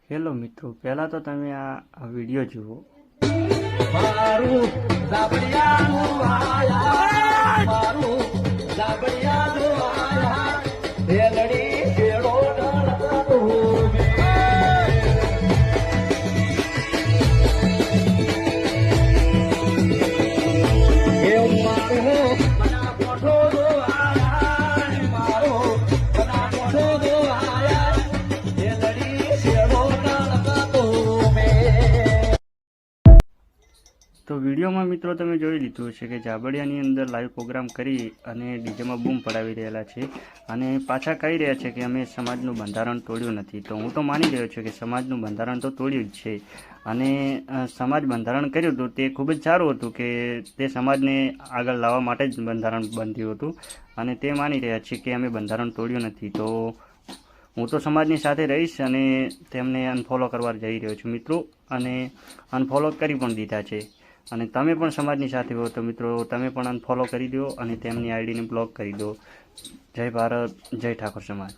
Hello મિત્રો, પહેલાં તો તમે આ વિડીયો જુઓ. મારું ઝાબડિયાનું આયા, મારું ઝાબડિયાનું આયા, રેલડી શેડો ડળતો હોવે. એ મારો બના કોઠો દો આયા, મારો બના કોઠો દો આયા, રેલડી શેડો ડળતો હોવે. તો વિડીયોમાં મિત્રો તમે જોઈ લીધું છે કે ઝાબડિયાની અંદર લાઈવ પ્રોગ્રામ કરી અને ડીજેમાં બૂમ પડાવી રહેલા છે અને પાછા કહી રહ્યા છે કે અમે સમાજનું બંધારણ તોડ્યું નથી. તો હું તો માની રહ્યો છું કે સમાજનું બંધારણ તો તોડ્યું જ છે અને સમાજ બંધારણ કર્યું હતું તે ખૂબ જ સારું હતું કે તે સમાજને આગળ લાવવા માટે જ બંધારણ બંધ્યું હતું અને તે માની રહ્યા છે કે અમે બંધારણ તોડ્યું નથી. તો હું તો સમાજની સાથે રહીશ અને તેમને અનફોલો કરવા જઈ રહ્યો છું મિત્રો, અને અનફોલો કરી પણ દીધા છે. અને તમે પણ સમાજની સાથે હો તો મિત્રો તમે પણ અનફોલો કરી દો અને તેમની આઈડીને બ્લોક કરી દો. જય ભારત, જય ઠાકોર સમાજ.